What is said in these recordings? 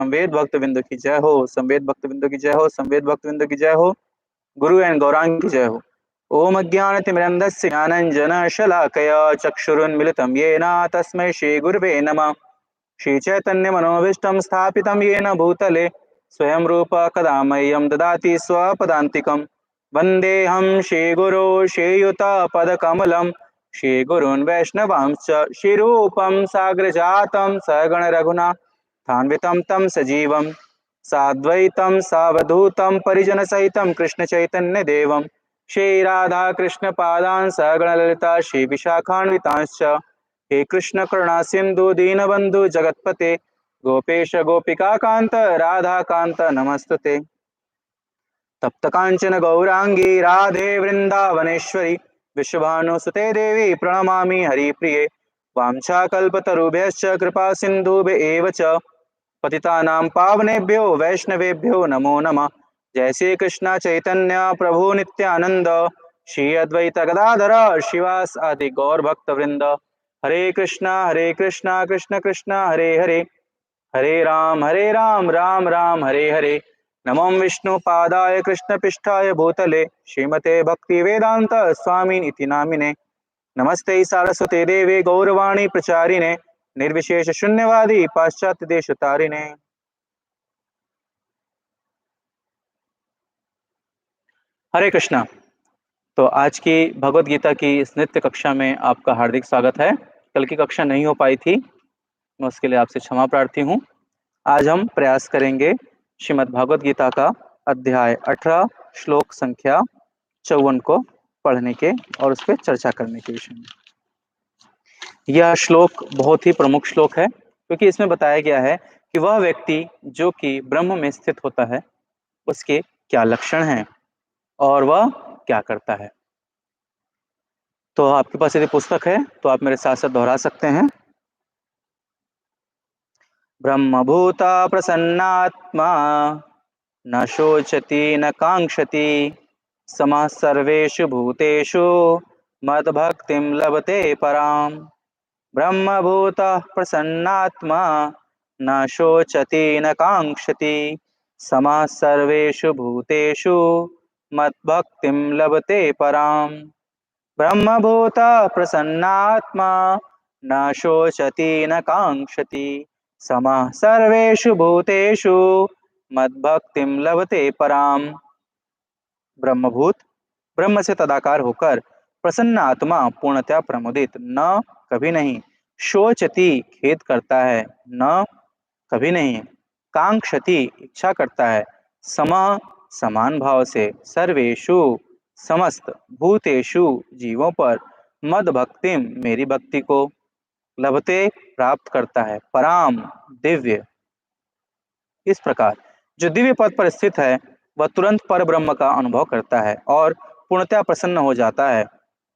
संवेद भक्त बिंदु की जय हो, संवेद भक्त बिंदु की जय हो, संवेद भक्त बिंदु की जय हो, गुरु एंड गौरांग की जय हो। ओम अज्ञानतिमिरन्धस्य ज्ञानञ्जनशलाकया चक्षुरुन्मिलितं येन तस्मै श्रीगुरवे नमः। श्रीचैतन्यमनोभीष्टं स्थापितं येन भूतले स्वयं रूप कदा मह्यं ददाति स्वपदान्तिकं। वन्देऽहं श्रीगुरो श्रीयुतपदकमलं श्रीगुरून् वैष्णवांश्च श्रीरूपं साग्रजातं सगण रघुनाथान्वितं तं सजीवं साद्वैतं सावधूतं परिजनसहितं कृष्णचैतन्यदेवं श्रीराधाकृष्णपादान् सगणललिता श्रीविशाखान्वितांश्च। हे कृष्ण करुणा सिंधु दीनबंधु जगतपते गोपेश गोपिका कांत राधा कांत नमस्तुते। तप्त कांचन गौरांगी राधे वृंदावनेश्वरी विश्वभानुसुते देवी प्रणमामि हरिप्रिये। वाञ्छाकल्पतरुभ्यश्च कृपा सिन्धुभ्य एव च पतितानां पावनेभ्यो वैष्णवेभ्यो नमो नमः। जय श्री कृष्ण चैतन्य प्रभु नित्यानंद श्री अद्वैत गदाधर शिवास आदि गौर भक्त वृंद। हरे कृष्णा कृष्ण कृष्ण हरे हरे, हरे राम राम राम हरे हरे। नमो विष्णु पादाय कृष्ण पृष्ठाय भूतले श्रीमते भक्ति वेदांत स्वामी इति नामिने। नमस्ते सारस्वते देवे गौरवाणी प्रचारिणे निर्विशेष शून्यवादी पाश्चात्य देश तारिणे। हरे कृष्णा। तो आज की भगवत गीता की इस नित्य कक्षा में आपका हार्दिक स्वागत है। कल की कक्षा नहीं हो पाई थी, मैं उसके लिए आपसे क्षमा प्रार्थी हूँ। आज हम प्रयास करेंगे श्रीमद् भागवत गीता का अध्याय 18 श्लोक संख्या 54 को पढ़ने के और उस पर चर्चा करने के विषय में। यह श्लोक बहुत ही प्रमुख श्लोक है, क्योंकि इसमें बताया गया है कि वह व्यक्ति जो कि ब्रह्म में स्थित होता है उसके क्या लक्षण हैं और वह क्या करता है। तो आपके पास यदि पुस्तक है तो आप मेरे साथ साथ दोहरा सकते हैं। ब्रह्मभूता प्रसन्नात्मा न शोचति न कांक्षति समः सर्वेषु भूतेषु मद्भक्तिं लभते पराम्। ब्रह्मभूतः प्रसन्नात्मा न शोचति न कांक्षति समः सर्वेषु भूतेषु मद्भक्तिं लभते पराम्। ब्रह्मभूतः प्रसन्नात्मा न शोचति न कांक्षति समः सर्वेषु भूतेषु मद्भक्तिं लभते पराम्। ब्रह्मभूत ब्रह्म से तदाकार होकर प्रसन्न आत्मा पूर्णतया प्रमुदित न कभी नहीं, शोचति खेद करता है न कभी नहीं, कांक्षति इच्छा करता है, सम समान भाव से, सर्वेषु समस्त, भूतेषु जीवों पर, मद भक्तिम मेरी भक्ति को, लभते प्राप्त करता है, पराम दिव्य। इस प्रकार जो दिव्य पद पर स्थित है वह तुरंत पर ब्रह्म का अनुभव करता है और पूर्णतया प्रसन्न हो जाता है।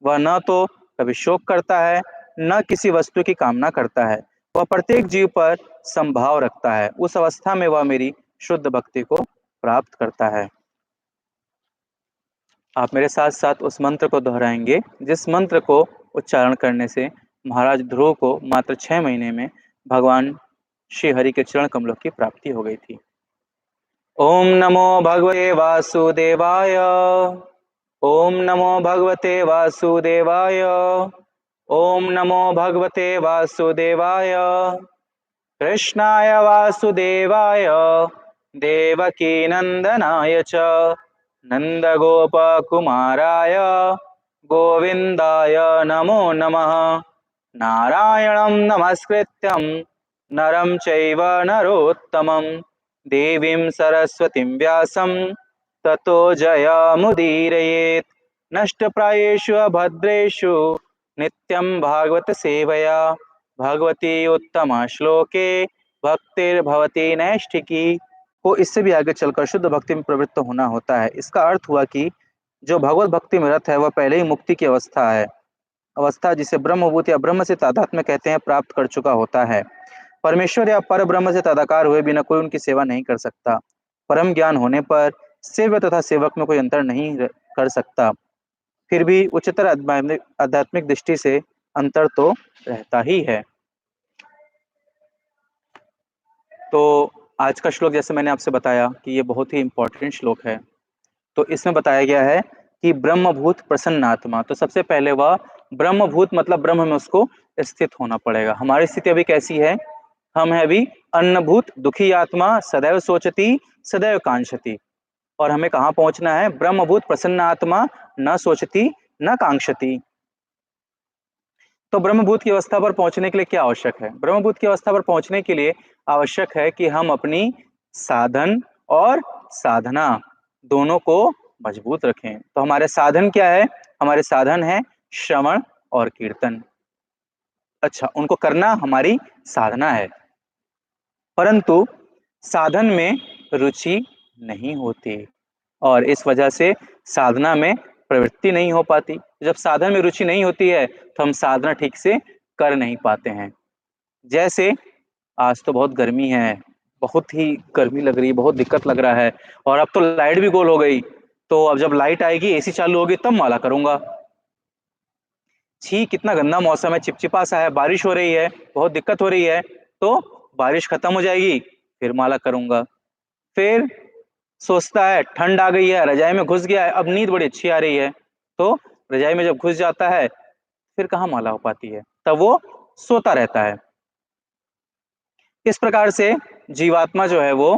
वह न तो कभी शोक करता है न किसी वस्तु की कामना करता है, वह प्रत्येक जीव पर संभाव रखता है। उस अवस्था में वह मेरी शुद्ध भक्ति को प्राप्त करता है। आप मेरे साथ साथ उस मंत्र को दोहराएंगे जिस मंत्र को उच्चारण करने से महाराज ध्रुव को मात्र 6 महीने में भगवान श्री हरि के चरण कमलों की प्राप्ति हो गई थी। ओम नमो भगवते वासुदेवाय, ओम नमो भगवते वासुदेवाय, ओम नमो भगवते वासुदेवाय। कृष्णाय वासुदेवाय देवकी नंदनाय च नंदगोपकुमाराय गोविंदाय नमो नमः। नारायणं नमस्कृत्यं नरं चैव नरोत्तमं देवीं सरस्वतीं व्यासं ततो जयमुदीरयेत्। नष्टप्रायेषु अभद्रेषु नित्यं भागवत सेवया भगवती उत्तम श्लोके भक्तिर्भवती नैष्ठिकी। को इससे भी आगे चलकर शुद्ध भक्ति में प्रवृत्त होना होता है। इसका अर्थ हुआ कि जो भगवत भक्ति में रत है वह पहले ही मुक्ति की अवस्था है, अवस्था जिसे ब्रह्मभूत या ब्रह्म से तादात्म्य कहते हैं, प्राप्त कर चुका होता है। परमेश्वर या पर ब्रह्म से तदाकार हुए बिना कोई उनकी सेवा नहीं कर सकता। परम ज्ञान होने पर सेव्य तथा सेवक में कोई अंतर नहीं कर सकता। फिर भी उच्चतर आध्यात्मिक दृष्टि से अंतर तो रहता ही है। तो आज का श्लोक जैसे मैंने आपसे बताया कि ये बहुत ही इम्पोर्टेंट श्लोक है। तो इसमें बताया गया है कि ब्रह्मभूत प्रसन्नात्मा, तो सबसे पहले वह ब्रह्मभूत मतलब ब्रह्म में उसको स्थित होना पड़ेगा। हमारी स्थिति अभी कैसी है? हम है अभी अन्नभूत दुखी आत्मा, सदैव सोचती सदैव कांक्षती। और हमें कहाँ पहुंचना है? ब्रह्मभूत प्रसन्न आत्मा, न सोचती न कांक्षती। तो ब्रह्मभूत की अवस्था पर पहुंचने के लिए क्या आवश्यक है? ब्रह्मभूत की अवस्था पर पहुंचने के लिए आवश्यक है कि हम अपनी साधन और साधना दोनों को मजबूत रखें। तो हमारे साधन क्या है? हमारे साधन है श्रवण और कीर्तन। अच्छा, उनको करना हमारी साधना है, परंतु साधन में रुचि नहीं होती और इस वजह से साधना में प्रवृत्ति नहीं हो पाती। जब साधन में रुचि नहीं होती है तो हम साधना ठीक से कर नहीं पाते हैं। जैसे आज तो बहुत गर्मी है, बहुत ही गर्मी लग रही है, बहुत दिक्कत लग रहा है और अब तो लाइट भी गोल हो गई। तो अब जब लाइट आएगी, एसी चालू होगी, तब माला करूंगा। छी, कितना गंदा मौसम है, चिपचिपा सा है, बारिश हो रही है, बहुत दिक्कत हो रही है। तो बारिश खत्म हो जाएगी, फिर माला करूंगा। फिर सोचता है ठंड आ गई है, रजाई में घुस गया है, अब नींद बड़ी अच्छी आ रही है, तो रजाई में जब घुस जाता है फिर कहाँ माला हो पाती है, तब वो सोता रहता है। इस प्रकार से जीवात्मा जो है वो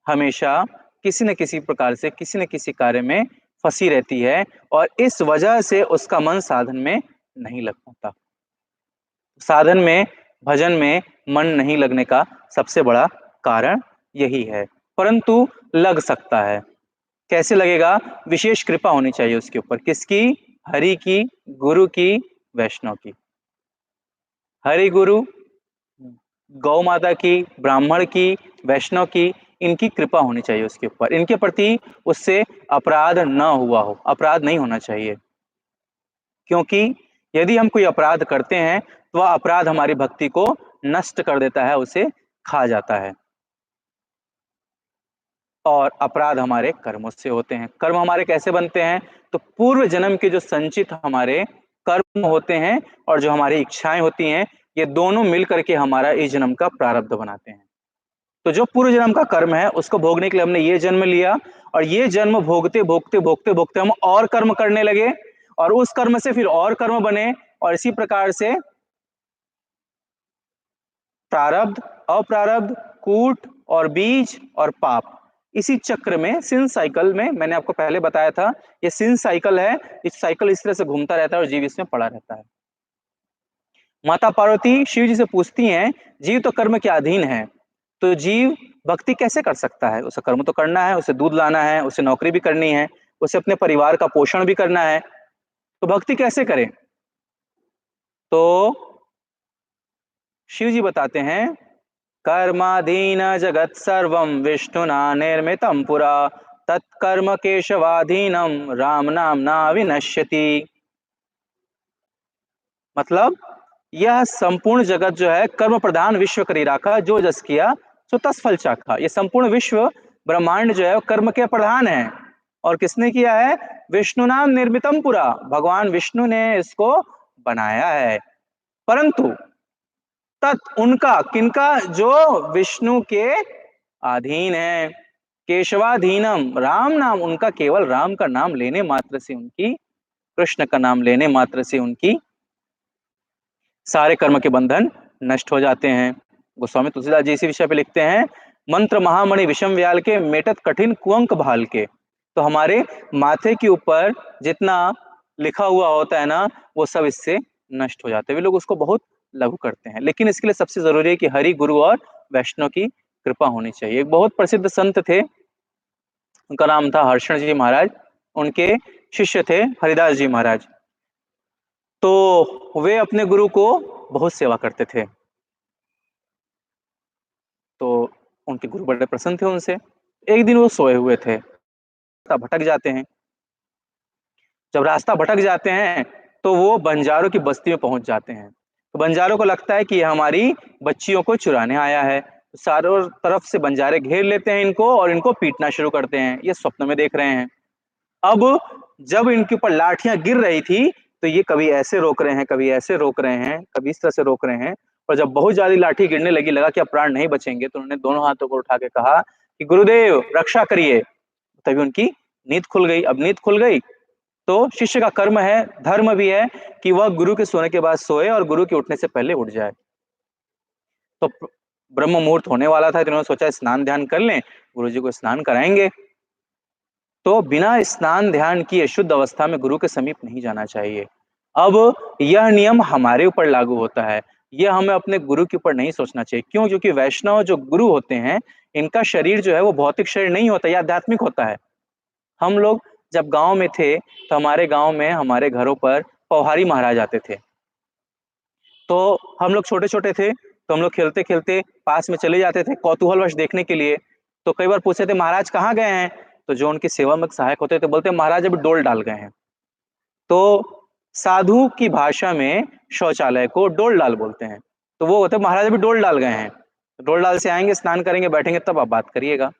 हमेशा किसी न किसी प्रकार से किसी न किसी कार्य में फंसी रहती है और इस वजह से उसका मन साधन में नहीं लग पाता। साधन में, भजन में मन नहीं लगने का सबसे बड़ा कारण यही है, परंतु लग सकता है। कैसे लगेगा? विशेष कृपा होनी चाहिए उसके ऊपर। किसकी? हरि की, गुरु की, वैष्णव की। हरि गुरु, गौ माता की, ब्राह्मण की, वैष्णव की, इनकी कृपा होनी चाहिए उसके ऊपर। इनके प्रति उससे अपराध न हुआ हो, अपराध नहीं होना चाहिए। क्योंकि यदि हम कोई अपराध करते हैं तो वह अपराध हमारी भक्ति को नष्ट कर देता है, उसे खा जाता है। और अपराध हमारे कर्मों से होते हैं। कर्म हमारे कैसे बनते हैं? तो पूर्व जन्म के जो संचित हमारे कर्म होते हैं और जो हमारी इच्छाएं होती हैं, ये दोनों मिल करके हमारा इस जन्म का प्रारब्ध बनाते हैं। तो जो पूर्व जन्म का कर्म है उसको भोगने के लिए हमने ये जन्म लिया और ये जन्म भोगते भोगते भोगते भोगते हम और कर्म करने लगे और उस कर्म से फिर और कर्म बने और इसी प्रकार से प्रारब्ध, अप्रारब्ध, कूट और बीज और पाप, इसी चक्र में सिन साइकिल में, मैंने आपको पहले बताया था, ये सिन साइकिल है। इस साइकिल इस तरह से घूमता रहता है और जीव इसमें पड़ा रहता है। माता पार्वती शिव जी से पूछती हैं, जीव तो कर्म के अधीन है, तो जीव भक्ति कैसे कर सकता है? उसे कर्म तो करना है, उसे दूध लाना है, उसे नौकरी भी करनी है, उसे अपने परिवार का पोषण भी करना है, तो भक्ति कैसे करे? तो शिव जी बताते हैं, कर्माधीन जगत सर्वं विष्णुना निर्मितं पुरा, तत्कर्म केशवाधीनम राम नामना विनश्यति। मतलब यह संपूर्ण जगत जो है कर्म प्रधान विश्व करी राखा, जो जस किया सो तस फल चाखा। ये संपूर्ण विश्व ब्रह्मांड जो है वो कर्म के प्रधान है। और किसने किया है? विष्णु नाम निर्मितम पुरा, भगवान विष्णु ने इसको बनाया है। परंतु तत् उनका, किनका? जो विष्णु के अधीन है। केशवाधीनम, राम नाम, उनका केवल राम का नाम लेने मात्र से उनकी, कृष्ण का नाम लेने मात्र से उनकी सारे कर्म के बंधन नष्ट हो जाते हैं। गोस्वामी तुलसीदास जी इसी विषय पे लिखते हैं, मंत्र महामणि विषम व्याल के, मेटत कठिन कुंक भाल के। तो हमारे माथे के ऊपर जितना लिखा हुआ होता है ना, वो सब इससे नष्ट हो जाते हैं। वे लोग उसको बहुत लघु करते हैं, लेकिन इसके लिए सबसे जरूरी है कि हरि गुरु और वैष्णव की कृपा होनी चाहिए। एक बहुत प्रसिद्ध संत थे, उनका नाम था हर्षण जी महाराज, उनके शिष्य थे हरिदास जी महाराज। तो वे अपने गुरु को बहुत सेवा करते थे। तो उनके गुरु बड़े प्रसन्न थे उनसे। एक दिन वो सोए हुए थे, रास्ता भटक जाते हैं। जब रास्ता भटक जाते हैं तो वो बंजारों की बस्ती में पहुंच जाते हैं। तो बंजारों को लगता है कि ये हमारी बच्चियों को चुराने आया है। तो चारों तरफ से बंजारे घेर लेते हैं इनको और इनको पीटना शुरू करते हैं। ये स्वप्न में देख रहे हैं। अब जब इनके ऊपर लाठियां गिर रही थी तो ये कभी ऐसे रोक रहे हैं, कभी ऐसे रोक रहे हैं, कभी इस तरह से रोक रहे हैं और जब बहुत ज्यादा लाठी गिरने लगी, लगा कि अब प्राण नहीं बचेंगे, तो उन्होंने दोनों हाथों को उठा के कहा कि गुरुदेव रक्षा करिए। तभी उनकी नींद खुल गई। अब नींद खुल गई तो शिष्य का कर्म है, धर्म भी है कि वह गुरु के सोने के बाद सोए और गुरु के उठने से पहले उठ जाए। तो ब्रह्म मुहूर्त होने वाला था, तो उन्होंने सोचा स्नान ध्यान कर लें, गुरु जी को स्नान कराएंगे। तो बिना स्नान ध्यान किए शुद्ध अवस्था में गुरु के समीप नहीं जाना चाहिए। अब यह नियम हमारे ऊपर लागू होता है, यह हमें अपने गुरु के ऊपर नहीं सोचना चाहिए। क्यों? क्योंकि वैष्णव जो गुरु होते हैं, इनका शरीर जो है वो भौतिक शरीर नहीं होता, यह आध्यात्मिक होता है। हम लोग जब गांव में थे, तो हमारे गांव में हमारे घरों पर पौहारी महाराज आते थे। तो हम लोग छोटे-छोटे थे, तो हम लोग खेलते-खेलते पास में चले जाते थे कौतूहलवश देखने के लिए। तो कई बार पूछते थे, महाराज कहाँ गए हैं? तो जो उनकी सेवा में सहायक होते थे, बोलते महाराज अभी डोल डाल गए हैं। तो साधु की भाषा में शौचालय को डोल डाल बोलते हैं। तो वो होते महाराज अभी डोल डाल गए हैं। डोल डाल से आएँगे, स्नान करेंगे, बैठेंगे, तब आप बात करिएगा।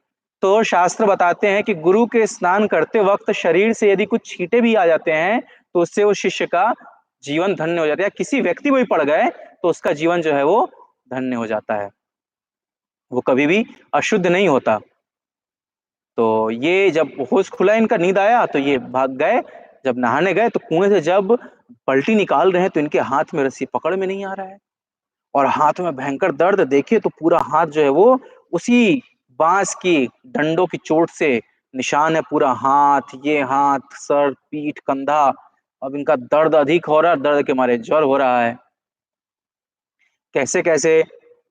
तो शास्त्र बताते हैं कि गुरु के स्नान करते वक़्त शरीर से यदि कुछ छींटे भी आ जाते हैं, तो उससे वो शिष्य का जीवन धन्य हो जाता है। या किसी व्यक्ति को भी पड़ गए, तो उसका जीवन जो है वो धन्य हो जाता है। वो कभी भी अशुद्ध नहीं होता। तो ये जब होश खुला इनका, नींद आया, तो ये भाग गए। जब नहाने गए तो कुएँ से जब पलटी निकाल रहे हैं, तो इनके हाथ में रस्सी पकड़ में नहीं आ रहा है और हाथ में भयंकर दर्द। देखिए तो पूरा हाथ जो है वो उसी बाँस की डंडों की चोट से निशान है, पूरा हाथ, ये हाथ, सर, पीठ, कंधा। अब इनका दर्द अधिक हो रहा है, दर्द के मारे ज्वर हो रहा है। कैसे-कैसे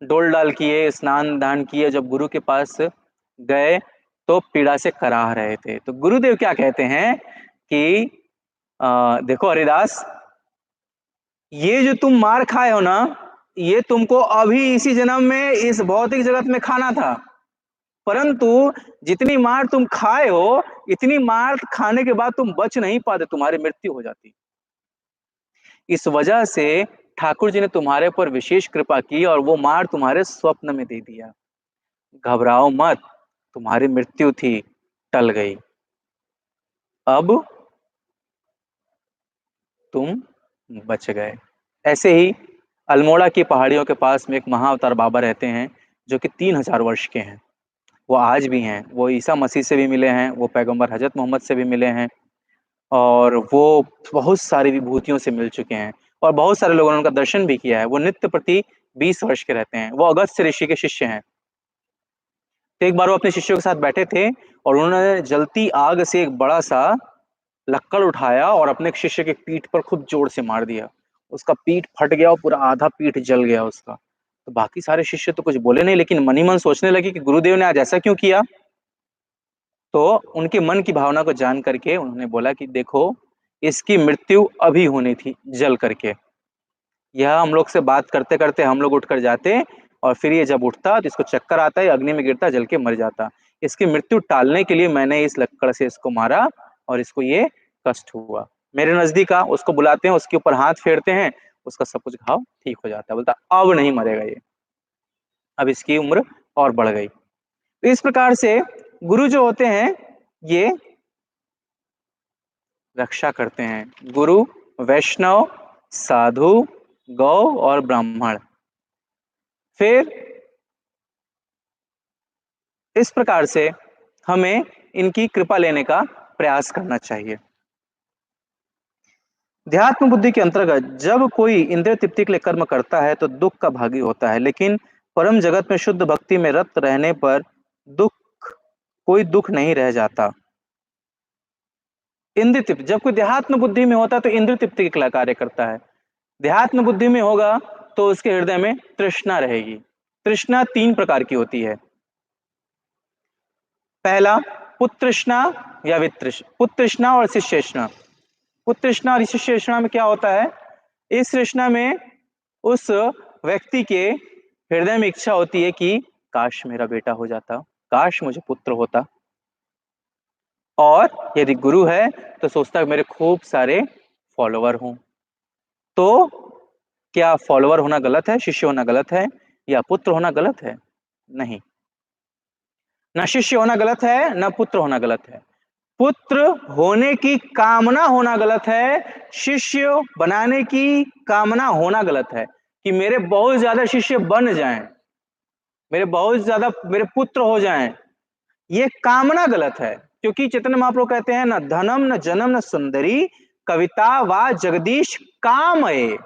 डोल-डाल किए, स्नान-दान किए, जब गुरु के पास गए, तो पीड़ा से कराह रहे थे। तो गुरुदेव क्या कहते हैं कि देखो हरिदास, ये जो तुम मार खाए हो ना, ये तुमको अभी इसी जन्म में इस भौतिक जगत में खाना था। परंतु जितनी मार तुम खाए हो, इतनी मार खाने के बाद तुम बच नहीं पाते, तुम्हारी मृत्यु हो जाती। इस वजह से ठाकुर जी ने तुम्हारे ऊपर विशेष कृपा की और वो मार तुम्हारे स्वप्न में दे दिया। घबराओ मत, तुम्हारी मृत्यु थी, टल गई। अब तुम बच गए। ऐसे ही अल्मोड़ा की पहाड़ियों के पास में एक महाअवतार बाबा रहते हैं, जो कि 3000 वर्ष के हैं। वो आज भी हैं, वो ईसा मसीह से भी मिले हैं, वो पैगंबर हज़रत मोहम्मद से भी मिले हैं और वो बहुत सारी विभूतियों से मिल चुके हैं और बहुत सारे लोगों ने उनका दर्शन भी किया है। वो नित्य प्रति 20 वर्ष के रहते हैं। वो अगस्त्य ऋषि के शिष्य हैं। तो एक बार वो अपने शिष्यों के साथ बैठे थे और उन्होंने जलती आग से एक बड़ा-सा लक्कड़ उठाया और अपने एक शिष्य की पीठ पर खूब जोर से मार दिया। उसका पीठ फट गया और पूरा आधा पीठ जल गया उसका। तो बाकी सारे शिष्य तो कुछ बोले नहीं, लेकिन मन ही मन सोचने लगे कि गुरुदेव ने आज ऐसा क्यों किया? तो उनके मन की भावना को जान करके उन्होंने बोला कि देखो, इसकी मृत्यु अभी होनी थी जल करके। यह हम लोग से बात करते-करते हम लोग उठकर जाते और फिर ये जब उठता तो इसको चक्कर आता है, अग्नि में गिरता, जल के मर जाता। इसकी मृत्यु टालने के लिए मैंने इस लक्कड़ से इसको मारा और इसको ये कष्ट हुआ। मेरे नज़दीक आ, उसको बुलाते हैं, उसके ऊपर हाथ फेरते हैं, उसका सब कुछ घाव ठीक हो जाता है। बोलता अब नहीं मरेगा ये, अब इसकी उम्र और बढ़ गई। तो इस प्रकार से गुरु जो होते हैं, ये रक्षा करते हैं। गुरु, वैष्णव, साधु, गौ और ब्राह्मण। फिर इस प्रकार से हमें इनकी कृपा लेने का प्रयास करना चाहिए। ध्यात्म बुद्धि के अंतर्गत जब कोई इंद्रिय तृप्ति के लिए कर्म करता है तो दुख का भागी होता है, लेकिन परम जगत में शुद्ध भक्ति में रत रहने पर दुख कोई दुख नहीं रह जाता। इंद्रिय तृप्ति जब कोई देहात्म बुद्धि में होता है तो इंद्रिय तृप्ति के कार्य करता है। देहात्म बुद्धि में होगा तो उसके हृदय में तृष्णा रहेगी। तृष्णा 3 प्रकार की होती है। पहला पुत्रतृष्णा या पुत्रतृष्णा और शिष्यतृष्णा। पुत्रतृष्णा और शिष्यतृष्णा में क्या होता है? इस तृष्णा में उस व्यक्ति के हृदय में इच्छा होती है कि काश मेरा बेटा हो जाता, काश मुझे पुत्र होता। और यदि गुरु है तो सोचता है मेरे खूब सारे फॉलोवर हों। तो क्या फॉलोवर होना गलत है, शिष्य होना गलत है या पुत्र होना गलत है? नहीं। ना शिष्य होना गलत है, ना पुत्र होना गलत है। पुत्र होने की कामना होना गलत है, शिष्य बनाने की कामना होना गलत है। कि मेरे बहुत ज्यादा शिष्य बन जाएं, मेरे पुत्र हो जाएं, ये कामना गलत है। क्योंकि चैतन्य महाप्रभु कहते हैं, न धनम न जनम न सुंदरी कविता वा जगदीश कामये।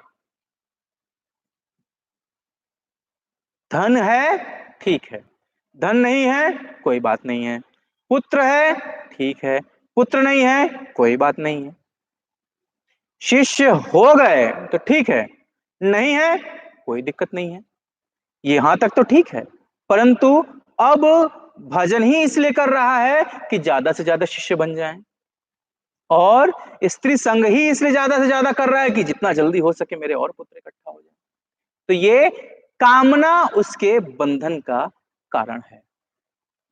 धन है ठीक है, धन नहीं है कोई बात नहीं है, पुत्र है ठीक है, पुत्र नहीं है कोई बात नहीं है, शिष्य हो गए तो ठीक है, नहीं है कोई दिक्कत नहीं है, यहां तक तो ठीक है। परंतु अब भजन ही इसलिए कर रहा है कि ज्यादा से ज्यादा शिष्य बन जाएं, और स्त्री संग ही इसलिए ज्यादा से ज्यादा कर रहा है कि जितना जल्दी हो सके मेरे और पुत्र इकट्ठा हो जाए। तो ये कामना उसके बंधन का कारण है।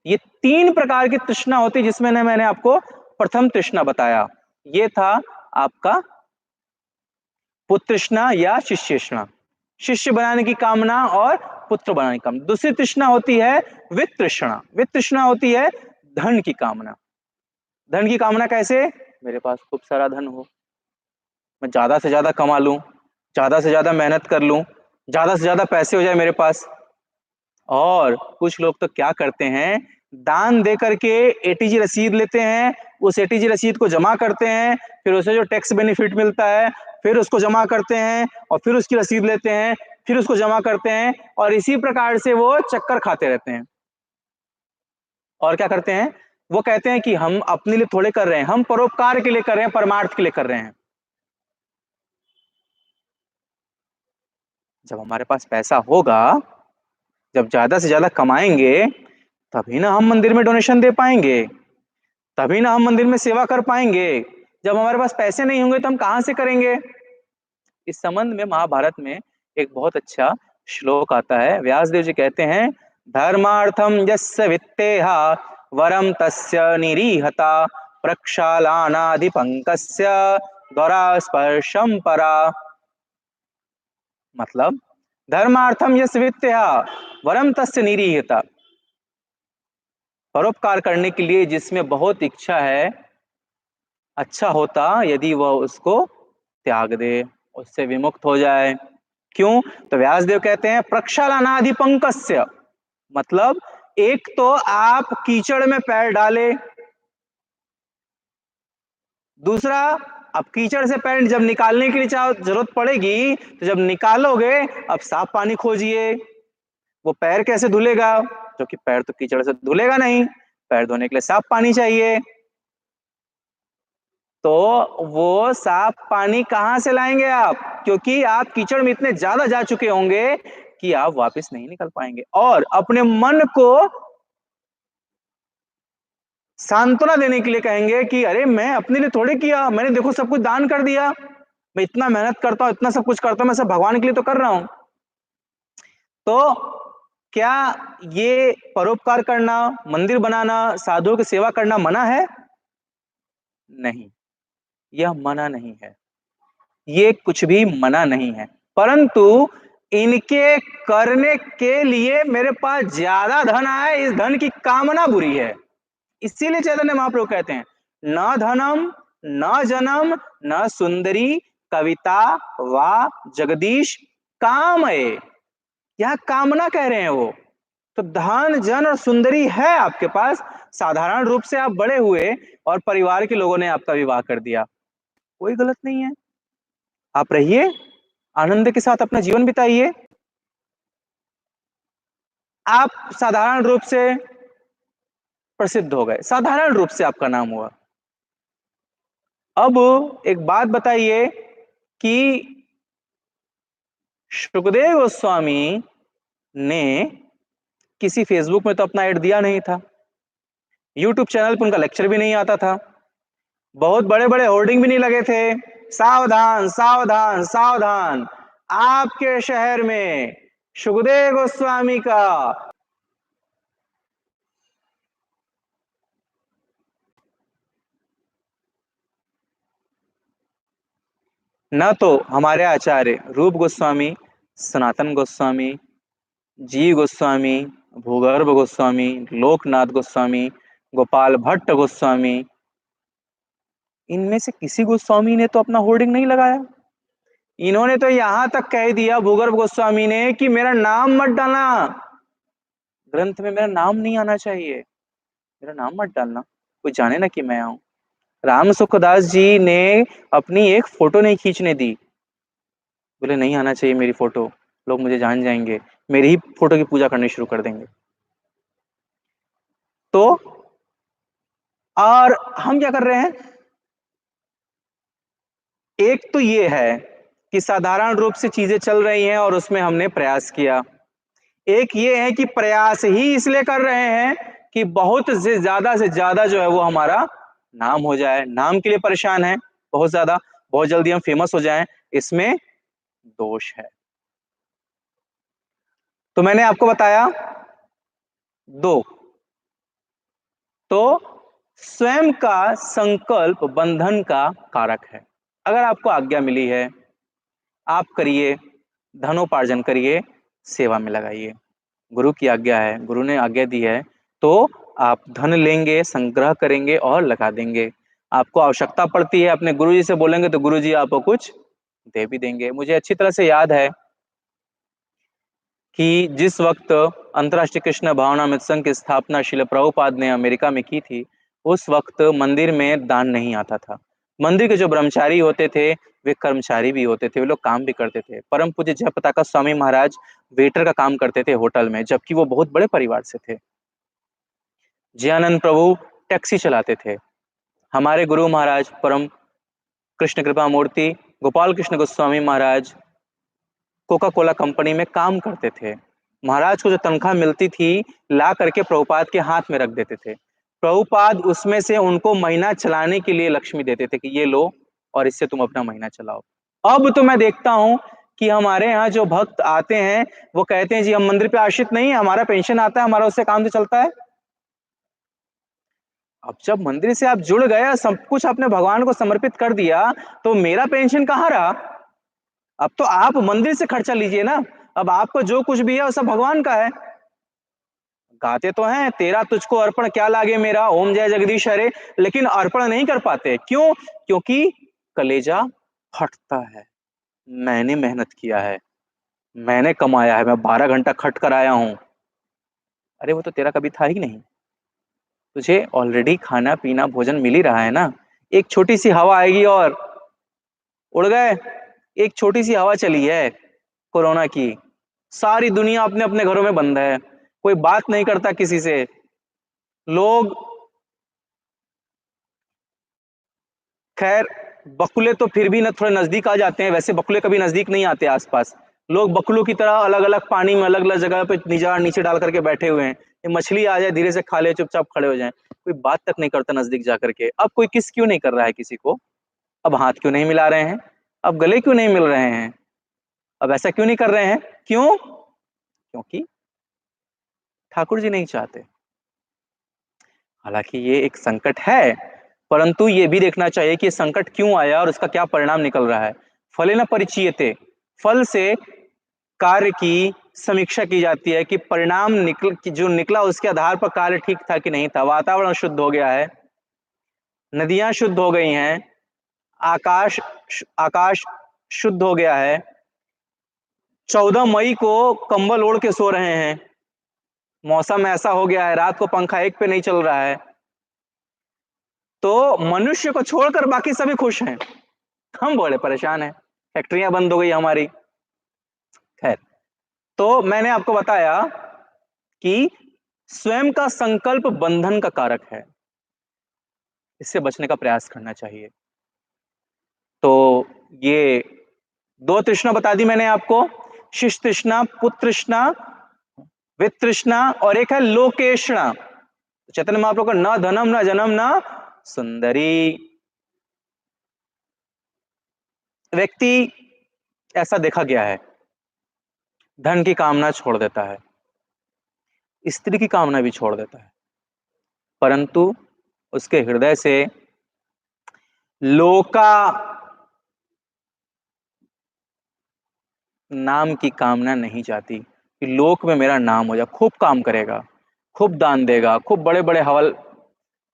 ये 3 प्रकार की तृष्णा होती है, जिसमें मैंने आपको प्रथम तृष्णा बताया, ये था आपका पुत्रतृष्णा या शिष्यतृष्णा, शिष्य बनाने की कामना और पुत्र बनाने की कामना। दूसरी तृष्णा होती है वित्त तृष्णा। वित्त तृष्णा होती है धन की कामना। धन की कामना कैसे? मेरे पास खूब सारा धन हो, मैं ज्यादा से ज्यादा कमा लूं, ज्यादा से ज्यादा मेहनत कर लूं, ज्यादा से ज्यादा पैसे हो जाए मेरे पास। और कुछ लोग तो क्या करते हैं, दान दे करके एटीजी रसीद लेते हैं, उस एटीजी रसीद को जमा करते हैं, फिर उसे जो टैक्स बेनिफिट मिलता है फिर उसको जमा करते हैं, और फिर उसकी रसीद लेते हैं, फिर उसको जमा करते हैं, और इसी प्रकार से वो चक्कर खाते रहते हैं। और क्या करते हैं, वो कहते हैं कि हम अपने लिए थोड़े कर रहे हैं, हम परोपकार के लिए कर रहे हैं, परमार्थ के लिए कर रहे हैं। जब हमारे पास पैसा होगा, जब ज्यादा से ज्यादा कमाएंगे, तभी ना हम मंदिर में डोनेशन दे पाएंगे, तभी ना हम मंदिर में सेवा कर पाएंगे। जब हमारे पास पैसे नहीं होंगे तो हम कहां से करेंगे? इस संबंध में महाभारत में एक बहुत अच्छा श्लोक आता है। व्यासदेव जी कहते हैं, धर्मार्थम यस्य वित्तेहा वरम तस्य निरीहता प्रक्षालनाधिपंकस्य द्वारा स्पर्शम परा। मतलब धर्मार्थम यस्य वित्तेहा वरम तस्य निरीहता, परोपकार करने के लिए जिसमें बहुत इच्छा है, अच्छा होता यदि वह उसको त्याग दे, उससे विमुक्त हो जाए। क्यों? तो व्यासदेव कहते हैं, प्रक्षालनादि पंकस्य, मतलब एक तो आप कीचड़ में पैर डाले, दूसरा अब कीचड़ से पैर जब निकालने के लिए जरूरत पड़ेगी तो जब निकालोगे अब साफ पानी खोजिए, वो पैर कैसे धुलेगा? क्योंकि पैर तो कीचड़ से धुलेगा नहीं, पैर धोने के लिए साफ पानी चाहिए। तो वो साफ पानी कहां से लाएंगे आप? क्योंकि आप कीचड़ में इतने ज्यादा जा चुके होंगे कि आप वापस नहीं निकल पाएंगे। और अपने मन को सांत्वना देने के लिए कहेंगे कि अरे मैं अपने लिए थोड़े किया, मैंने देखो सब कुछ दान कर दिया, मैं इतना मेहनत करता हूं, इतना सब कुछ करता हूं, मैं सब भगवान के लिए तो कर रहा हूं। तो क्या ये परोपकार करना, मंदिर बनाना, साधुओं की सेवा करना मना है? नहीं, यह मना नहीं है, ये कुछ भी मना नहीं है। परंतु इनके करने के लिए मेरे पास ज्यादा धन आए, इस धन की कामना बुरी है। इसीलिए चैतन्य महाप्रभु कहते हैं, न धनम न जनम न सुंदरी कविता वा जगदीश कामये। यह कामना कह रहे हैं वो। तो धन जन और सुंदरी है आपके पास, साधारण रूप से आप बड़े हुए और परिवार के लोगों ने आपका विवाह कर दिया, कोई गलत नहीं है, आप रहिए, आनंद के साथ अपना जीवन बिताइए। आप साधारण रूप से प्रसिद्ध हो गए, साधारण रूप से आपका नाम हुआ। अब एक बात बताइए कि सुखदेव गोस्वामी ने किसी फेसबुक में तो अपना ऐड दिया नहीं था, यूट्यूब चैनल पर उनका लेक्चर भी नहीं आता था, बहुत बड़े बड़े होर्डिंग भी नहीं लगे थे, सावधान सावधान सावधान, आपके शहर में सुखदेव गोस्वामी का न तो हमारे आचार्य रूप गोस्वामी, सनातन गोस्वामी, जीव गोस्वामी, भूगर्भ गोस्वामी, लोकनाथ गोस्वामी, गोपाल भट्ट गोस्वामी, इनमें से किसी गोस्वामी ने तो अपना होर्डिंग नहीं लगाया। इन्होंने तो यहां तक कह दिया भूगर्भ गोस्वामी ने कि मेरा नाम मत डालना, ग्रंथ में मेरा नाम नहीं आना चाहिए, मेरा नाम मत डालना, कोई जाने ना कि मैं आऊं। राम सुखदास जी ने अपनी एक फोटो नहीं खींचने दी, बोले नहीं आना चाहिए मेरी फोटो, लोग मुझे जान जाएंगे, मेरी ही फोटो की पूजा करनी शुरू कर देंगे। तो और हम क्या कर रहे हैं, एक तो ये है कि साधारण रूप से चीजें चल रही हैं और उसमें हमने प्रयास किया, एक ये है कि प्रयास ही इसलिए कर रहे हैं कि बहुत से ज्यादा जो है वो हमारा नाम हो जाए, नाम के लिए परेशान है बहुत ज्यादा, बहुत जल्दी हम फेमस हो जाएं, इसमें दोष है। तो मैंने आपको बताया दो, तो स्वयं का संकल्प बंधन का कारक है। अगर आपको आज्ञा मिली है, आप करिए, धनोपार्जन करिए, सेवा में लगाइए, गुरु की आज्ञा है, गुरु ने आज्ञा दी है, तो आप धन लेंगे, संग्रह करेंगे और लगा देंगे। आपको आवश्यकता पड़ती है, अपने गुरु जी से बोलेंगे तो गुरु जी आपको कुछ दे भी देंगे। मुझे अच्छी तरह से याद है कि जिस वक्त अंतर्राष्ट्रीय कृष्ण भावनामृत संघ की स्थापना श्रील प्रभुपाद ने अमेरिका में की थी, उस वक्त मंदिर में दान नहीं आता था। मंदिर के जो ब्रह्मचारी होते थे वे कर्मचारी भी होते थे, वे लोग काम भी करते थे। परम पूज्य जयप्रताका स्वामी महाराज वेटर का काम करते थे होटल में, जबकि वो बहुत बड़े परिवार से थे। जयानंद प्रभु टैक्सी चलाते थे। हमारे गुरु महाराज परम कृष्ण कृपा मूर्ति गोपाल कृष्ण गोस्वामी महाराज कोका कोला कंपनी में काम करते थे। महाराज को जो तनख्वाह मिलती थी ला करके प्रभुपाद के हाथ में रख देते थे। प्रभुपाद उसमें से उनको महीना चलाने के लिए लक्ष्मी देते थे कि ये लो और इससे तुम अपना महीना चलाओ। अब तो मैं देखता हूं कि हमारे यहाँ जो भक्त आते हैं वो कहते हैं जी हम मंदिर पे आश्रित नहीं है, हमारा पेंशन आता है, हमारा उससे काम तो चलता है। अब जब मंदिर से आप जुड़ गए, सब कुछ आपने भगवान को समर्पित कर दिया, तो मेरा पेंशन कहाँ रहा? अब तो आप मंदिर से खर्चा लीजिए ना। अब आपको जो कुछ भी है वो सब भगवान का है। गाते तो हैं तेरा तुझको अर्पण क्या लागे मेरा, ओम जय जगदीश हरे, लेकिन अर्पण नहीं कर पाते। क्यों? क्योंकि कलेजा फटता है। मैंने मेहनत किया है, मैंने कमाया है, मैं 12 घंटा खट कर आया हूं। अरे वो तो तेरा कभी था ही नहीं, तुझे ऑलरेडी खाना पीना भोजन मिल ही रहा है ना। एक छोटी सी हवा आएगी और उड़ गए। एक छोटी सी हवा चली है कोरोना की, सारी दुनिया अपने अपने घरों में बंद है, कोई बात नहीं करता किसी से। लोग, खैर बकुले तो फिर भी ना थोड़े नजदीक आ जाते हैं, वैसे बकुले कभी नजदीक नहीं आते आसपास। लोग बकुलों की तरह अलग अलग पानी में अलग अलग जगह पे निजार नीचे डाल करके बैठे हुए हैं, ये मछली आ जाए धीरे से खा ले, चुपचाप खड़े हो जाए, कोई बात तक नहीं करता नजदीक जा करके। अब कोई किस क्यों नहीं कर रहा है किसी को? अब हाथ क्यों नहीं मिला रहे हैं? अब गले क्यों नहीं मिल रहे हैं? अब ऐसा क्यों नहीं कर रहे हैं? क्यों? क्योंकि ठाकुर जी नहीं चाहते। हालांकि ये एक संकट है, परंतु ये भी देखना चाहिए कि ये संकट क्यों आया और उसका क्या परिणाम निकल रहा है। फलेन परिचीयते, फल से कार्य की समीक्षा की जाती है कि परिणाम जो निकला उसके आधार पर कार्य ठीक था कि नहीं था। वातावरण शुद्ध हो गया है, नदियां शुद्ध हो गई हैं, आकाश आकाश शुद्ध हो गया है, 14 मई को कंबल ओढ़ के सो रहे हैं, मौसम ऐसा हो गया है, रात को पंखा एक पे नहीं चल रहा है, तो मनुष्य को छोड़कर बाकी सभी खुश हैं। हम बड़े परेशान हैं, फैक्ट्रियां बंद हो गई हमारी। खैर, तो मैंने आपको बताया कि स्वयं का संकल्प बंधन का कारक है, इससे बचने का प्रयास करना चाहिए। तो ये दो तृष्णा बता दी मैंने आपको, शिष्य तृष्णा, पुत्र तृष्णा, वित्त तृष्णा, और एक है लोकेशणा। चैतन्य महाप्रभु का न धनम न जन्म न सुंदरी। व्यक्ति, ऐसा देखा गया है, धन की कामना छोड़ देता है, स्त्री की कामना भी छोड़ देता है, परंतु उसके हृदय से लोका नाम की कामना नहीं जाती कि लोक में मेरा नाम हो जाए। खूब काम करेगा, खूब दान देगा, खूब बड़े बड़े हवल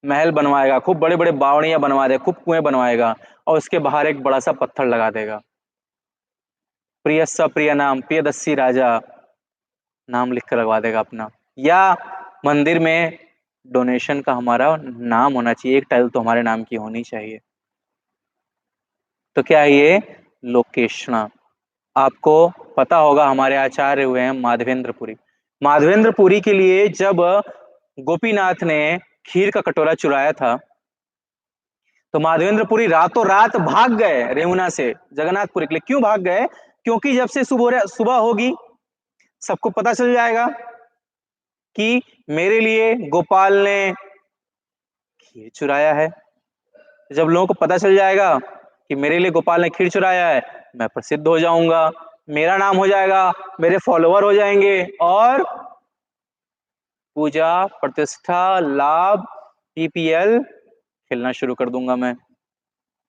महल बनवाएगा, खूब बड़े बड़े बावड़ियां बनवा देगा, खूब कुएं बनवाएगा और उसके बाहर एक बड़ा सा पत्थर लगा देगा। प्रियस्ස प्रिय नाम प्रियदस्सी राजा नाम लिख कर लगवा देगा अपना। या मंदिर में डोनेशन का हमारा नाम होना चाहिए, एक टाइल तो हमारे नाम की होनी चाहिए। तो क्या है ये लोकेशना। आपको पता होगा हमारे आचार्य हुए हैं माधवेंद्रपुरी। माधवेंद्रपुरी के लिए जब गोपीनाथ ने खीर का कटोरा चुराया था तो माधवेंद्रपुरी रातों रात भाग गए रेमुना से जगन्नाथपुरी के लिए। क्यों भाग गए? क्योंकि जब से सुबह होगी सबको पता चल जाएगा कि मेरे लिए गोपाल ने खीर चुराया है। जब लोगों को पता चल जाएगा कि मेरे लिए गोपाल ने खीर चुराया है, मैं प्रसिद्ध हो जाऊंगा, मेरा नाम हो जाएगा, मेरे फॉलोवर हो जाएंगे और पूजा प्रतिष्ठा लाभ पीपीएल खेलना शुरू कर दूंगा मैं।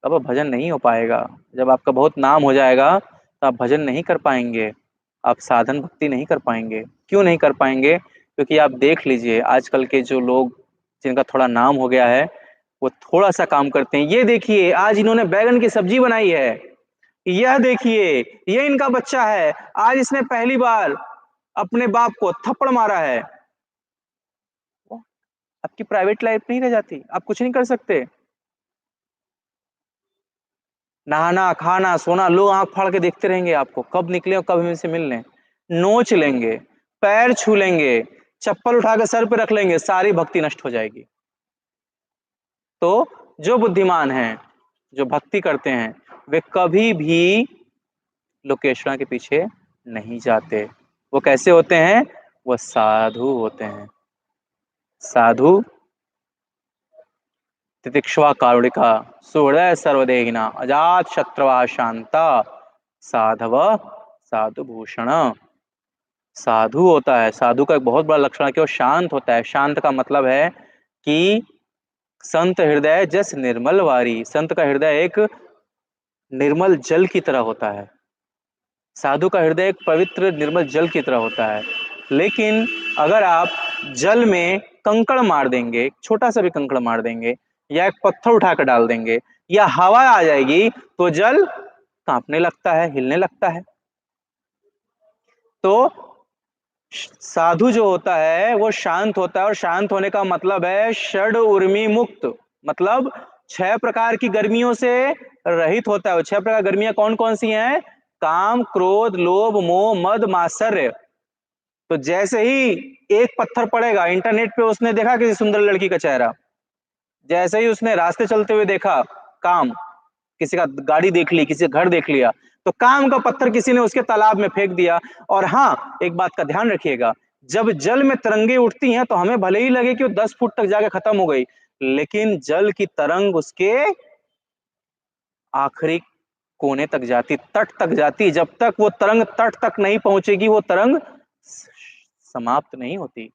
अब भजन नहीं हो पाएगा। जब आपका बहुत नाम हो जाएगा तो आप भजन नहीं कर पाएंगे, आप साधन भक्ति नहीं कर पाएंगे। क्यों नहीं कर पाएंगे? क्योंकि आप देख लीजिए आजकल के जो लोग जिनका थोड़ा नाम हो गया है वो थोड़ा सा काम करते हैं। ये देखिए आज इन्होंने बैगन की सब्जी बनाई है, यह देखिए ये इनका बच्चा है, आज इसने पहली बार अपने बाप को थप्पड़ मारा है। आपकी प्राइवेट लाइफ नहीं रह जाती, आप कुछ नहीं कर सकते। नहाना खाना सोना लोग आंख फाड़ के देखते रहेंगे आपको, कब निकले और कब हमसे मिल लें। नोच लेंगे, पैर छू लेंगे, चप्पल उठा के सर पे रख लेंगे, सारी भक्ति नष्ट हो जाएगी। तो जो बुद्धिमान हैं, जो भक्ति करते हैं, वे कभी भी लोकेशना के पीछे नहीं जाते। वो कैसे होते हैं? वो साधु होते हैं। साधु तितिक्षवा कारुणिका सुहृदय सर्वदेहिना अजात शत्रवा शांता साधव साधु भूषण। साधु होता है, साधु का एक बहुत बड़ा लक्षण है कि वो शांत होता है। शांत का मतलब है कि संत हृदय जस निर्मल वारी, संत का हृदय एक निर्मल जल की तरह होता है। साधु का हृदय एक पवित्र निर्मल जल की तरह होता है। लेकिन अगर आप जल में कंकड़ मार देंगे, छोटा सा भी कंकड़ मार देंगे या एक पत्थर उठाकर डाल देंगे या हवा आ जाएगी तो जल कांपने लगता है, हिलने लगता है। तो साधु जो होता है वो शांत होता है और शांत होने का मतलब है षड उर्मी मुक्त, मतलब 6 प्रकार की गर्मियों से रहित होता है। 6 प्रकार गर्मियां कौन कौन सी हैं? काम क्रोध लोभ मोह मद मात्सर्य। तो जैसे ही एक पत्थर पड़ेगा, इंटरनेट पे उसने देखा किसी सुंदर लड़की का चेहरा, जैसे ही उसने रास्ते चलते हुए देखा काम, किसी का गाड़ी देख ली, किसी का घर देख लिया, तो काम का पत्थर किसी ने उसके तालाब में फेंक दिया। और हाँ, एक बात का ध्यान रखिएगा, जब जल में तरंगे उठती हैं तो हमें भले ही लगे कि वो 10 फुट तक जाके खत्म हो गई, लेकिन जल की तरंग उसके आखिरी कोने तक जाती, तट तक जाती। जब तक वो तरंग तट तक नहीं पहुंचेगी वो तरंग समाप्त नहीं होती।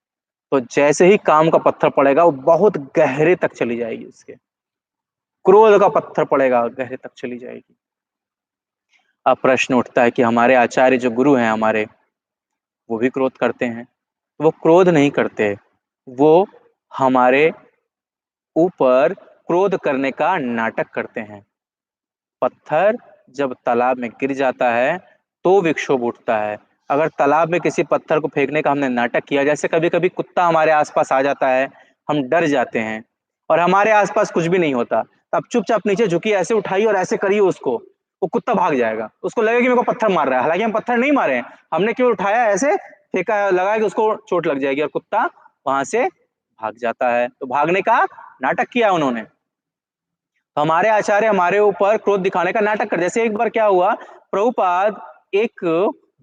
तो जैसे ही काम का पत्थर पड़ेगा वो बहुत गहरे तक चली जाएगी, उसके क्रोध का पत्थर पड़ेगा गहरे तक चली जाएगी। अब प्रश्न उठता है कि हमारे आचार्य जो गुरु हैं हमारे, वो भी क्रोध करते हैं? वो क्रोध नहीं करते, वो हमारे ऊपर क्रोध करने का नाटक करते हैं। पत्थर जब तालाब में गिर जाता है तो विक्षोभ उठता है। अगर तालाब में किसी पत्थर को फेंकने का हमने नाटक किया, जैसे कभी कभी कुत्ता हमारे आसपास आ जाता है, हम डर जाते हैं और हमारे आसपास कुछ भी नहीं होता, तब चुपचाप नीचे झुकी ऐसे उठाइए और ऐसे करिए उसको, वो कुत्ता भाग जाएगा। उसको लगेगा कि मेरे को पत्थर मार रहा है, हालांकि हम पत्थर नहीं मारे हैं, हमने केवल उठाया ऐसे फेंका, लगा कि उसको चोट लग जाएगी और कुत्ता वहां से भाग जाता है। तो भागने का नाटक किया उन्होंने। तो हमारे आचार्य हमारे ऊपर क्रोध दिखाने का नाटक कर। जैसे एक बार क्या हुआ, प्रभुपाद एक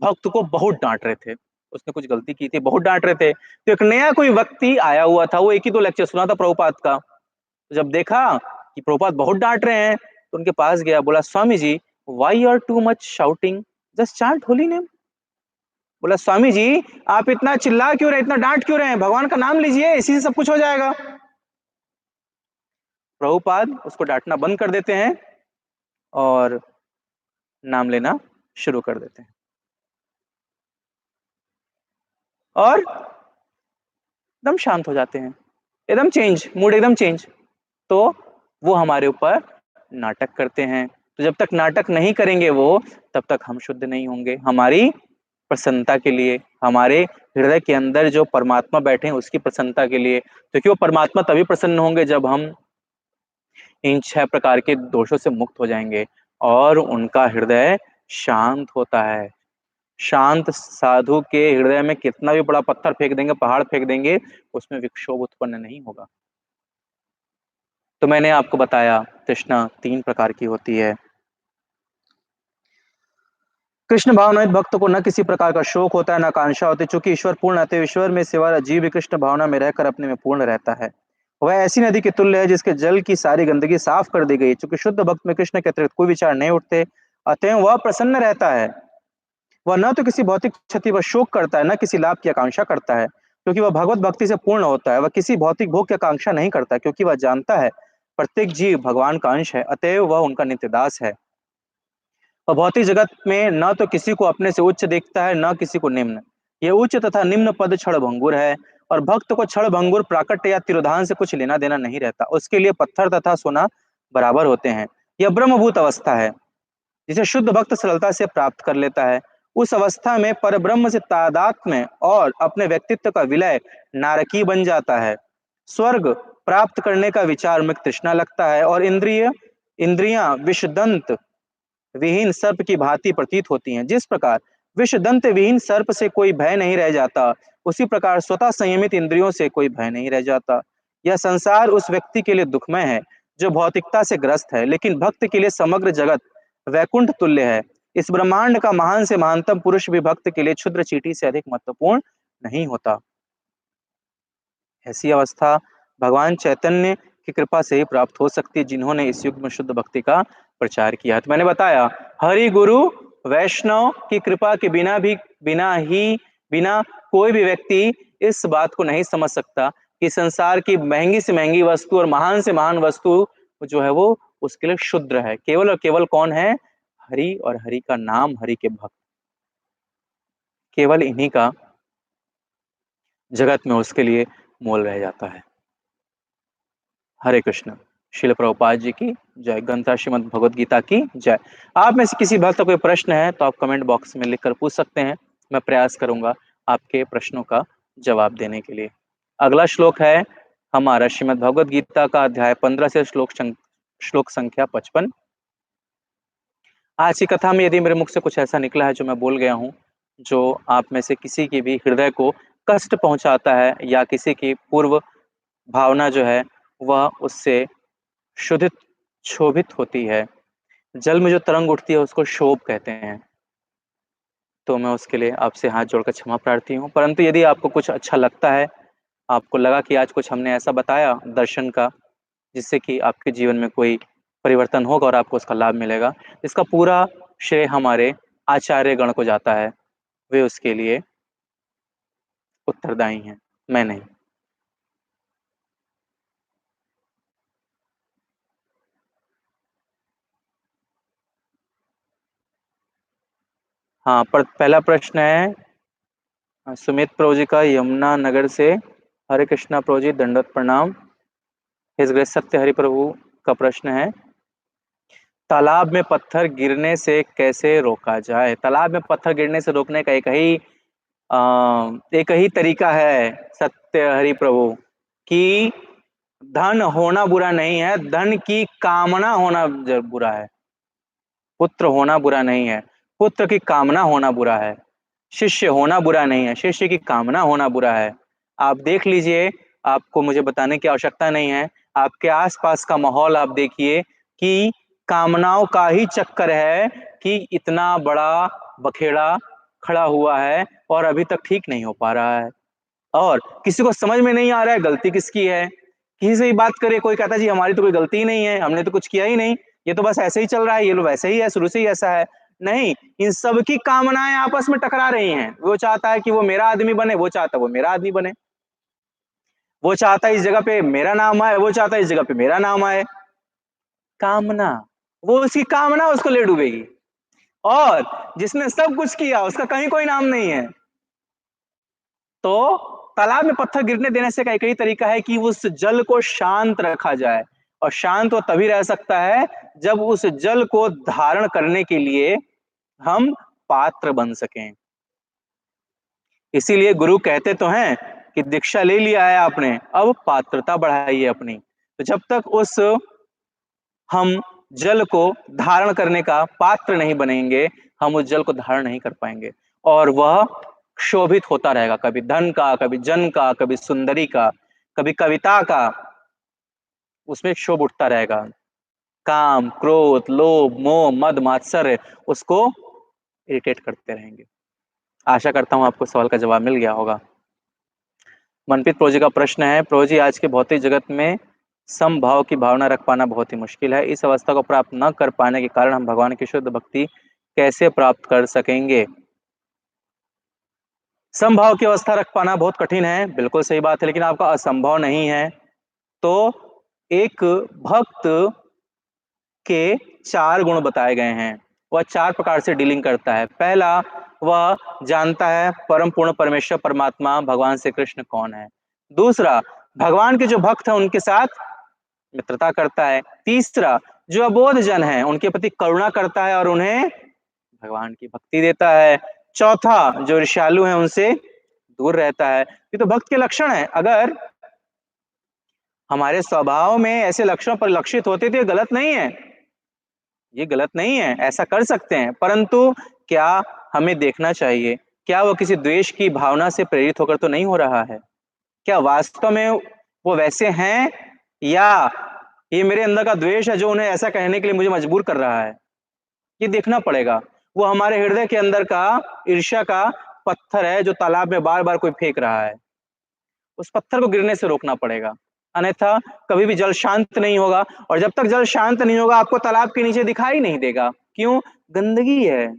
भक्त को बहुत डांट रहे थे, उसने कुछ गलती की थी, बहुत डांट रहे थे। तो एक नया कोई व्यक्ति आया हुआ था, वो एक ही दो लेक्चर सुना था प्रभुपाद का। तो जब देखा कि प्रभुपाद बहुत डांट रहे हैं तो उनके पास गया, बोला Swami ji why you are too much shouting, just chant holy name. बोला स्वामी जी आप इतना चिल्ला क्यों रहे, इतना डांट क्यों रहे हैं, भगवान का नाम लीजिए, इसी से सब कुछ हो जाएगा। प्रभुपाद उसको डांटना बंद कर देते हैं और नाम लेना शुरू कर देते हैं और एकदम शांत हो जाते हैं, एकदम चेंज, मूड एकदम चेंज। तो वो हमारे ऊपर नाटक करते हैं, तो जब तक नाटक नहीं करेंगे वो, तब तक हम शुद्ध नहीं होंगे। हमारी प्रसन्नता के लिए, हमारे हृदय के अंदर जो परमात्मा बैठे हैं उसकी प्रसन्नता के लिए, क्योंकि वो परमात्मा तभी प्रसन्न होंगे जब हम इन 6 प्रकार के दोषों से मुक्त हो जाएँगे और उनका हृदय शांत होता है। शांत साधु के हृदय में कितना भी बड़ा पत्थर फेंक देंगे, पहाड़ फेंक देंगे, उसमें विक्षोभ उत्पन्न नहीं होगा। तो मैंने आपको बताया तृष्णा 3 प्रकार की होती है। कृष्ण भावनायुक्त भक्त को न किसी प्रकार का शोक होता है, न आकांक्षा होती, चूँकि ईश्वर पूर्ण अतः ईश्वर में सिवा जीव भी कृष्ण भावना में रहकर अपने में पूर्ण रहता है। वह ऐसी नदी के तुल्य है जिसके जल की सारी गंदगी साफ कर दी गई। चूँकि शुद्ध भक्त में कृष्ण के अतिरिक्त कोई विचार नहीं उठते, अतएव वह प्रसन्न रहता है। वह न तो किसी भौतिक क्षति व शोक करता है, न किसी लाभ की आकांक्षा करता है, क्योंकि वह भगवत भक्ति से पूर्ण होता है। वह किसी भौतिक भोग की आकांक्षा नहीं करता, क्योंकि वह जानता है प्रत्येक जीव भगवान का अंश है, अतएव वह उनका नित्य दास है। वह भौतिक जगत में न तो किसी को अपने से उच्च देखता है, न किसी को निम्न। ये उच्च तथा निम्न पद क्षणभंगुर है और भक्त को क्षणभंगुर प्राकट्य या तिरोधान से कुछ लेना देना नहीं रहता। उसके लिए पत्थर तथा सोना बराबर होते हैं। यह ब्रह्मभूत अवस्था है, जिसे शुद्ध भक्त सरलता से प्राप्त कर लेता है। उस अवस्था में परब्रह्म से तादात्म्य और अपने व्यक्तित्व का विलय नारकी बन जाता है। स्वर्ग प्राप्त करने का विचार में तृष्णा लगता है और इंद्रियां विषदंत विहीन सर्प की भांति प्रतीत होती हैं। जिस प्रकार विषदंत विहीन सर्प से कोई भय नहीं रह जाता, उसी प्रकार स्वतः संयमित इंद्रियों से कोई भय नहीं रह जाता। यह संसार उस व्यक्ति के लिए दुखमय है जो भौतिकता से ग्रस्त है, लेकिन भक्त के लिए समग्र जगत वैकुंठ तुल्य है। इस ब्रह्मांड का महान से महानतम पुरुष भी भक्त के लिए क्षुद्र चींटी से अधिक महत्वपूर्ण नहीं होता। ऐसी अवस्था भगवान चैतन्य की कृपा से ही प्राप्त हो सकती है, जिन्होंने इस युग में शुद्ध भक्ति का प्रचार किया। तो मैंने बताया हरि गुरु वैष्णव की कृपा के बिना कोई भी व्यक्ति इस बात को नहीं समझ सकता कि संसार की महंगी से महंगी वस्तु और महान से महान वस्तु जो है वो उसके लिए शुद्र है। केवल और केवल कौन है? हरि और हरि का नाम, हरि के भक्त। केवल इन्हीं का जगत में उसके लिए मोल रह जाता है। हरे कृष्ण। श्रील प्रभुपाद जी की जय। ग्रंथ श्रीमद् भगवद गीता की जय। आप में से किसी भक्त का कोई प्रश्न है तो आप कमेंट बॉक्स में लिखकर पूछ सकते हैं। मैं प्रयास करूंगा आपके प्रश्नों का जवाब देने के लिए। अगला श्लोक है हमारा श्रीमद् भगवद गीता का अध्याय 15 से श्लोक संख्या 55। आज की कथा में यदि मेरे मुख से कुछ ऐसा निकला है जो मैं बोल गया हूँ, जो आप में से किसी की भी हृदय को कष्ट पहुंचाता है या किसी की पूर्व भावना जो है वह उससे शुद्धित क्षोभित होती है, जल में जो तरंग उठती है उसको क्षोभ कहते हैं, तो मैं उसके लिए आपसे हाथ जोड़कर क्षमा प्रार्थी हूँ। परंतु यदि आपको कुछ अच्छा लगता है, आपको लगा कि आज कुछ हमने ऐसा बताया दर्शन का जिससे कि आपके जीवन में कोई परिवर्तन होगा और आपको उसका लाभ मिलेगा, इसका पूरा श्रेय हमारे आचार्य गण को जाता है। वे उसके लिए उत्तरदायी हैं, मैं नहीं। हाँ, पर पहला प्रश्न है सुमित प्रभु जी का यमुना नगर से। हरे कृष्णा प्रभु जी, दंडवत प्रणाम। हिज ग्रेस सत्य हरि प्रभु का प्रश्न है तालाब में पत्थर गिरने से कैसे रोका जाए? तालाब में पत्थर गिरने से रोकने का एक ही तरीका है सत्य हरि प्रभु कि धन होना बुरा नहीं है, धन की कामना होना बुरा है। पुत्र होना बुरा नहीं है, पुत्र की कामना होना बुरा है। शिष्य होना बुरा नहीं है, शिष्य की कामना होना बुरा है। आप देख लीजिए, आपको मुझे बताने की आवश्यकता नहीं है। आपके आसपास का माहौल आप देखिए कि कामनाओं का ही चक्कर है कि इतना बड़ा बखेड़ा खड़ा हुआ है और अभी तक ठीक नहीं हो पा रहा है और किसी को समझ में नहीं आ रहा है गलती किसकी है। किसी से ही बात करे, कोई कहता है जी हमारी तो कोई गलती ही नहीं है, हमने तो कुछ किया ही नहीं, ये तो बस ऐसे ही चल रहा है, ये लोग वैसे ही है, शुरू से ही ऐसा है। नहीं, इन सबकी कामनाएं आपस में टकरा रही हैं। वो चाहता है कि वो मेरा आदमी बने, वो चाहता है वो मेरा आदमी बने। वो चाहता है इस जगह पे मेरा नाम आए, वो चाहता है इस जगह पे मेरा नाम आए। कामना, वो उसकी कामना उसको ले डूबेगी। और जिसने सब कुछ किया उसका कहीं कोई नाम नहीं है। तो तालाब में पत्थर गिरने देने से का एक ही तरीका है कि उस जल को शांत रखा जाए। और शांत वो तभी रह सकता है जब उस जल को धारण करने के लिए हम पात्र बन सकें। इसीलिए गुरु कहते तो हैं कि दीक्षा ले लिया है आपने, अब पात्रता बढ़ाइए अपनी। तो जब तक उस हम जल को धारण करने का पात्र नहीं बनेंगे, हम उस जल को धारण नहीं कर पाएंगे और वह क्षोभित होता रहेगा, कभी धन का, कभी जन का, कभी सुंदरी का, कभी कविता का, उसमें क्षोभ उठता रहेगा। काम, क्रोध, लोभ, मोह, मद, मात्सर्य उसको इरिटेट करते रहेंगे। आशा करता हूं आपको सवाल का जवाब मिल गया होगा। मनप्रीत प्रो जी का प्रश्न है, प्रो जी आज के भौतिक जगत में समभाव की भावना रख पाना बहुत ही मुश्किल है। इस अवस्था को प्राप्त न कर पाने के कारण हम भगवान की शुद्ध भक्ति कैसे प्राप्त कर सकेंगे? समभाव की अवस्था रख पाना बहुत कठिन है, बिल्कुल सही बात है, लेकिन आपका असंभव नहीं है। तो एक भक्त के 4 गुण बताए गए हैं। वह 4 प्रकार से डीलिंग करता है। पहला, वह जानता है परम पूर्ण परमेश्वर परमात्मा भगवान श्री कृष्ण कौन है। दूसरा, भगवान के जो भक्त हैं उनके साथ मित्रता करता है। तीसरा, जो अबोध जन हैं उनके प्रति करुणा करता है और उन्हें भगवान की भक्ति देता है। चौथा, जो ईर्ष्यालु हैं उनसे दूर रहता है। ये तो भक्त के लक्षण हैं। अगर हमारे स्वभाव में ऐसे लक्षण परिलक्षित होते तो ये गलत नहीं है। ये गलत नहीं है, ऐसा कर सकते हैं, परंतु क्या हमें देखना चाहिए, क्या वो किसी द्वेष की भावना से प्रेरित होकर तो नहीं हो रहा है? क्या वास्तव में वो वैसे हैं या ये मेरे अंदर का द्वेष है जो उन्हें ऐसा कहने के लिए मुझे मजबूर कर रहा है? ये देखना पड़ेगा। वो हमारे हृदय के अंदर का ईर्ष्या का पत्थर है जो तालाब में बार-बार कोई फेंक रहा है। उस पत्थर को गिरने से रोकना पड़ेगा, अन्यथा कभी भी जल शांत नहीं होगा और जब तक जल शांत नहीं होगा आपको तालाब के नीचे दिखाई नहीं देगा। क्यों? गंदगी है,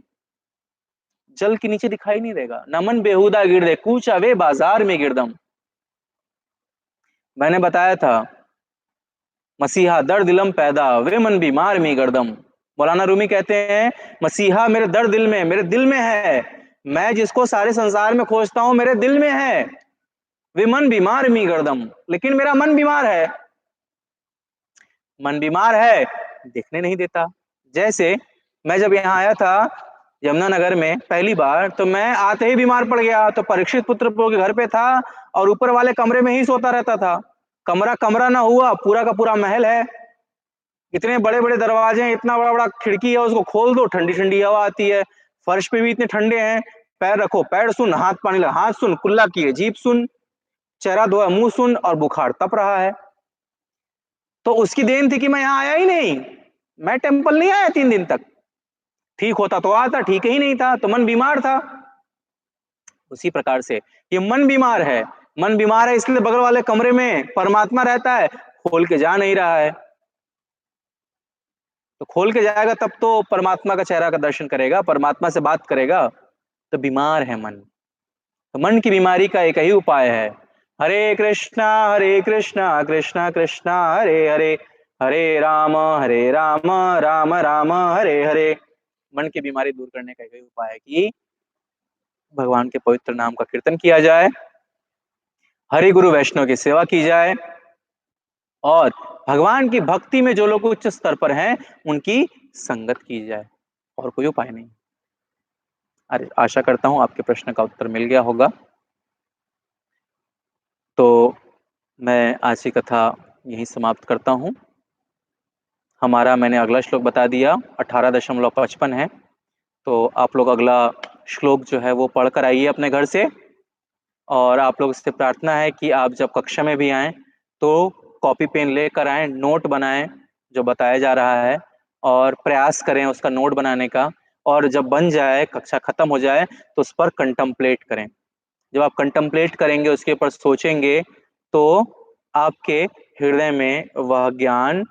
जल के नीचे दिखाई नहीं देगा। नमन बेहुदा गिरदे कूच आवे बाजार में गिरदम। मैंने बताया था, मसीहा दर्द दिलम पैदा वे मन बीमार में गर्दम। मौलाना रूमी कहते हैं, मसीहा मेरे दर्द दिल में, मेरे दिल में है। मैं जिसको सारे संसार में खोजता हूं मेरे दिल में है। वे मन बीमार मी गर्दम, लेकिन मेरा मन बीमार है। मन बीमार है, दिखने नहीं देता। जैसे मैं जब यहाँ आया था यमुनानगर में पहली बार, तो मैं आते ही बीमार पड़ गया। तो परीक्षित पुत्र के घर पे था और ऊपर वाले कमरे में ही सोता रहता था। कमरा कमरा ना हुआ, पूरा का पूरा महल है। इतने बड़े बड़े दरवाजे हैं, इतना बड़ा बड़ा खिड़की है, उसको खोल दो ठंडी ठंडी हवा आती है। फर्श पे भी इतने ठंडे हैं। पैर रखो, पैर सुन, हाथ पानी लगा, हाथ सुन, कुल्ला किए, जीभ सुन, चेहरा धोया, मुंह सुन, और बुखार तप रहा है। तो उसकी देन थी कि मैं यहाँ आया ही नहीं। मैं टेंपल नहीं आया 3 दिन तक। ठीक होता तो आता, ठीक ही नहीं था, तो मन बीमार था। उसी प्रकार से ये मन बीमार है। मन बीमार है इसलिए बगल वाले कमरे में परमात्मा रहता है, खोल के जा नहीं रहा है। तो खोल के जाएगा तब तो परमात्मा का चेहरा का दर्शन करेगा, परमात्मा से बात करेगा। तो बीमार है मन। तो मन की बीमारी का एक ही उपाय है, हरे कृष्णा कृष्णा कृष्णा हरे हरे, हरे राम राम राम हरे हरे। मन की बीमारी दूर करने का एक ही उपाय है कि भगवान के पवित्र नाम का कीर्तन किया जाए, हरि गुरु वैष्णव की सेवा की जाए और भगवान की भक्ति में जो लोग उच्च स्तर पर हैं उनकी संगत की जाए, और कोई उपाय नहीं। अरे आशा करता हूं आपके प्रश्न का उत्तर मिल गया होगा। तो मैं आज की कथा यहीं समाप्त करता हूं। हमारा मैंने अगला श्लोक बता दिया, 18.55 है। तो आप लोग अगला श्लोक जो है वो पढ़ कर आइए अपने घर से, और आप लोग से प्रार्थना है कि आप जब कक्षा में भी आएं तो कॉपी पेन लेकर आएं, नोट बनाएं जो बताया जा रहा है, और प्रयास करें उसका नोट बनाने का। और जब बन जाए, कक्षा खत्म हो जाए, तो उस पर कंटम्पलेट करें। जब आप कंटम्पलेट करेंगे, उसके ऊपर सोचेंगे, तो आपके हृदय में वह ज्ञान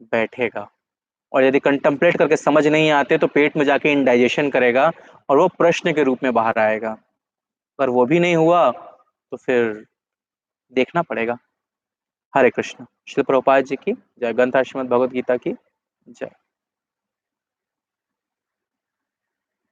बैठेगा। और यदि कंटम्पलेट करके समझ नहीं आते तो पेट में जाके इंडाइजेशन करेगा और वो प्रश्न के रूप में बाहर आएगा। अगर वो भी नहीं हुआ तो फिर देखना पड़ेगा। हरे कृष्ण। श्रील प्रभुपाद जी की जय। ग्रंथ श्रीमद् भगवद गीता की जय।